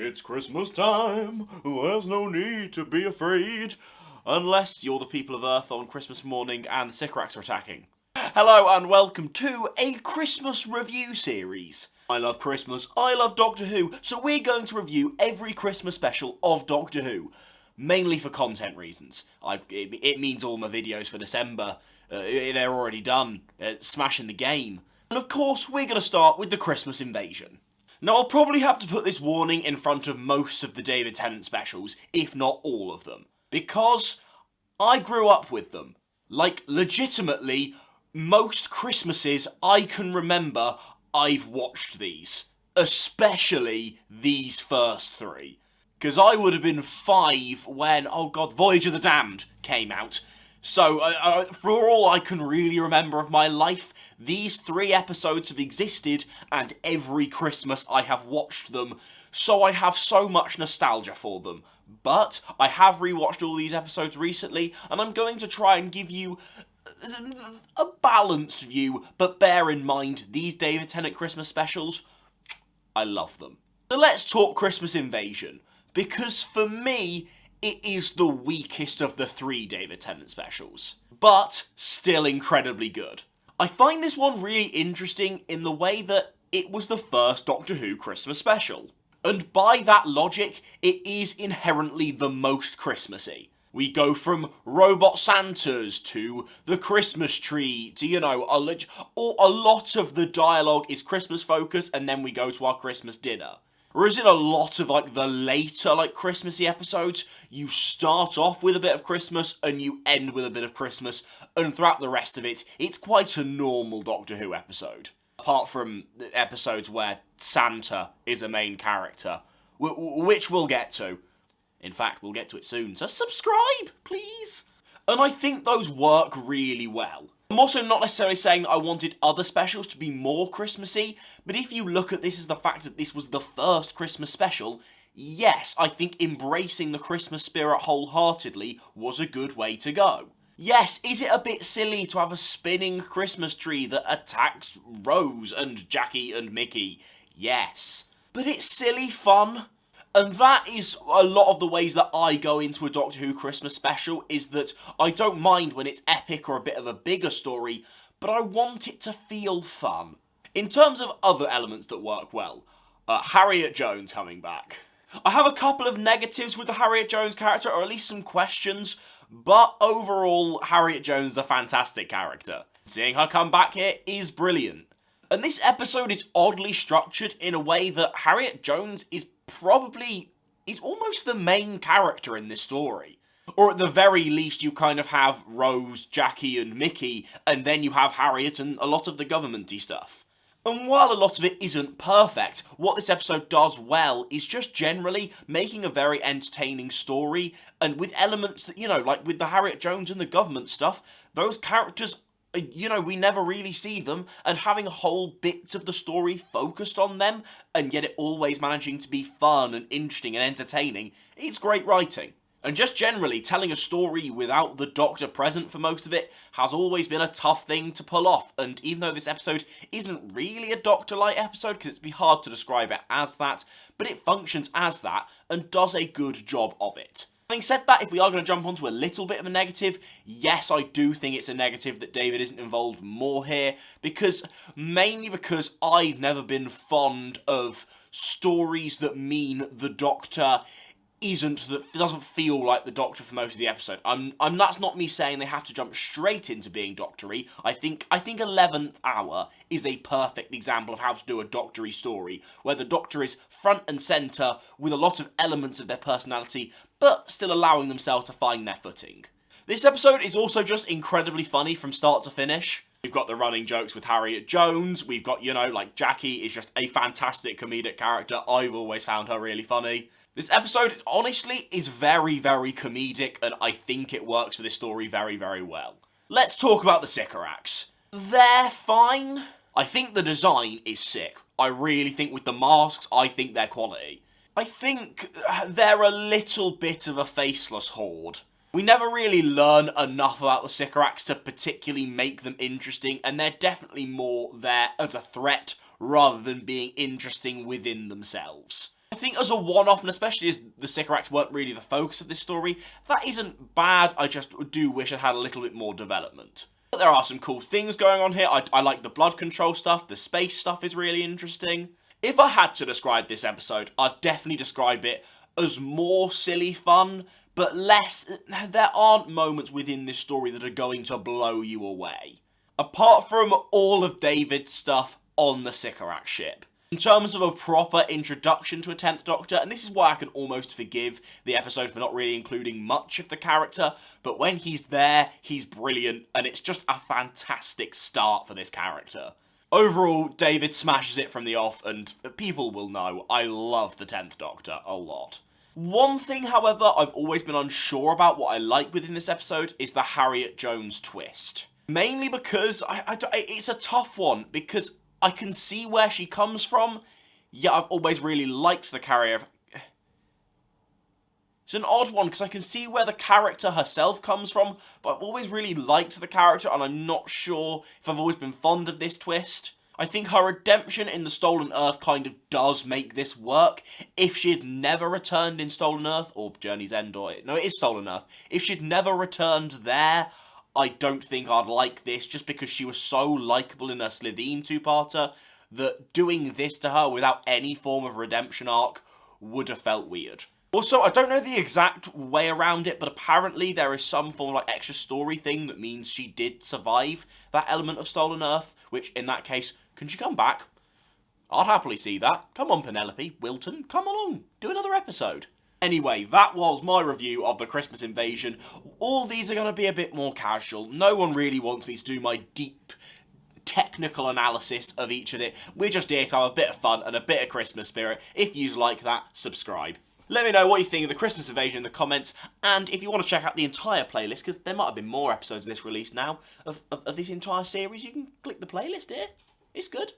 It's Christmas time, there's no need to be afraid. Unless you're the people of Earth on Christmas morning and the Sycorax are attacking. Hello and welcome to a Christmas review series. I love Christmas, I love Doctor Who, so we're going to review every Christmas special of Doctor Who. Mainly for content reasons. It means all my videos for December, they're already done, smashing the game. And of course, we're going to start with the Christmas Invasion. Now, I'll probably have to put this warning in front of most of the David Tennant specials, if not all of them. Because I grew up with them. Like, legitimately, most Christmases I can remember, I've watched these. Especially these first three. Because I would have been 5 when, oh god, Voyage of the Damned came out. So, for all I can really remember of my life, these 3 episodes have existed, and every Christmas I have watched them, so I have so much nostalgia for them. But, I have rewatched all these episodes recently, and I'm going to try and give you a balanced view, but bear in mind, these David Tennant Christmas specials, I love them. So let's talk Christmas Invasion, because for me, it is the weakest of the 3 David Tennant specials, but still incredibly good. I find this one really interesting in the way that it was the first Doctor Who Christmas special. And by that logic, it is inherently the most Christmassy. We go from robot Santas to the Christmas tree to, you know, a lot of the dialogue is Christmas focused, and then we go to our Christmas dinner. Whereas in a lot of, like, the later, like, Christmassy episodes, you start off with a bit of Christmas and you end with a bit of Christmas, and throughout the rest of it, it's quite a normal Doctor Who episode. Apart from the episodes where Santa is a main character, which we'll get to. In fact, we'll get to it soon, so subscribe, please! And I think those work really well. I'm also not necessarily saying that I wanted other specials to be more Christmassy, but if you look at this as the fact that this was the first Christmas special, yes, I think embracing the Christmas spirit wholeheartedly was a good way to go. Yes, is it a bit silly to have a spinning Christmas tree that attacks Rose and Jackie and Mickey? Yes. But it's silly fun. And that is a lot of the ways that I go into a Doctor Who Christmas special, is that I don't mind when it's epic or a bit of a bigger story, but I want it to feel fun. In terms of other elements that work well, Harriet Jones coming back. I have a couple of negatives with the Harriet Jones character, or at least some questions, but overall, Harriet Jones is a fantastic character. Seeing her come back here is brilliant. And this episode is oddly structured in a way that Harriet Jones is almost the main character in this story. Or at the very least, you kind of have Rose, Jackie and Mickey, and then you have Harriet and a lot of the government-y stuff. And while a lot of it isn't perfect, what this episode does well is just generally making a very entertaining story, and with elements that, you know, like with the Harriet Jones and the government stuff, those characters, you know, we never really see them, and having whole bits of the story focused on them, and yet it always managing to be fun and interesting and entertaining, it's great writing. And just generally, telling a story without the Doctor present for most of it has always been a tough thing to pull off, and even though this episode isn't really a Doctor-like episode, because it'd be hard to describe it as that, but it functions as that, and does a good job of it. Having said that, if we are going to jump onto a little bit of a negative, yes, I do think it's a negative that David isn't involved more here, mainly because I've never been fond of stories that mean the Doctor doesn't feel like the Doctor for most of the episode. That's not me saying they have to jump straight into being Doctor-y. I think 11th Hour is a perfect example of how to do a Doctor-y story, where the Doctor is front and centre with a lot of elements of their personality, but still allowing themselves to find their footing. This episode is also just incredibly funny from start to finish. We've got the running jokes with Harriet Jones, we've got, you know, like Jackie is just a fantastic comedic character. I've always found her really funny. This episode, honestly, is very, very comedic, and I think it works for this story very, very well. Let's talk about the Sycorax. They're fine. I think the design is sick. I really think with the masks, I think they're quality. I think they're a little bit of a faceless horde. We never really learn enough about the Sycorax to particularly make them interesting, and they're definitely more there as a threat rather than being interesting within themselves. I think as a one-off, and especially as the Sycorax weren't really the focus of this story, that isn't bad. I just do wish it had a little bit more development. But there are some cool things going on here. I like the blood control stuff. The space stuff is really interesting. If I had to describe this episode, I'd definitely describe it as more silly fun, but less... There aren't moments within this story that are going to blow you away. Apart from all of David's stuff on the Sycorax ship. In terms of a proper introduction to a 10th Doctor, and this is why I can almost forgive the episode for not really including much of the character, but when he's there, he's brilliant, and it's just a fantastic start for this character. Overall, David smashes it from the off, and people will know I love the 10th Doctor a lot. One thing, however, I've always been unsure about what I like within this episode is the Harriet Jones twist. Mainly because it's a tough one, because I can see where she comes from. Yeah, I've always really liked the character. It's an odd one, because I can see where the character herself comes from, but I've always really liked the character, and I'm not sure if I've always been fond of this twist. I think her redemption in the Stolen Earth kind of does make this work. If she'd never returned in Stolen Earth, or Journey's End, or... No, it is Stolen Earth. If she'd never returned there, I don't think I'd like this, just because she was so likeable in her Slitheen two-parter, that doing this to her without any form of redemption arc would have felt weird. Also, I don't know the exact way around it, but apparently there is some form of like extra story thing that means she did survive that element of Stolen Earth, which in that case, can she come back? I'd happily see that. Come on, Penelope, Wilton, come along, do another episode. Anyway, that was my review of the Christmas Invasion. All these are going to be a bit more casual. No one really wants me to do my deep, technical analysis of each of it. We're just here to have a bit of fun and a bit of Christmas spirit. If you like that, subscribe. Let me know what you think of the Christmas Invasion in the comments, and if you want to check out the entire playlist, because there might have been more episodes of this released now, of this entire series, you can click the playlist here. It's good.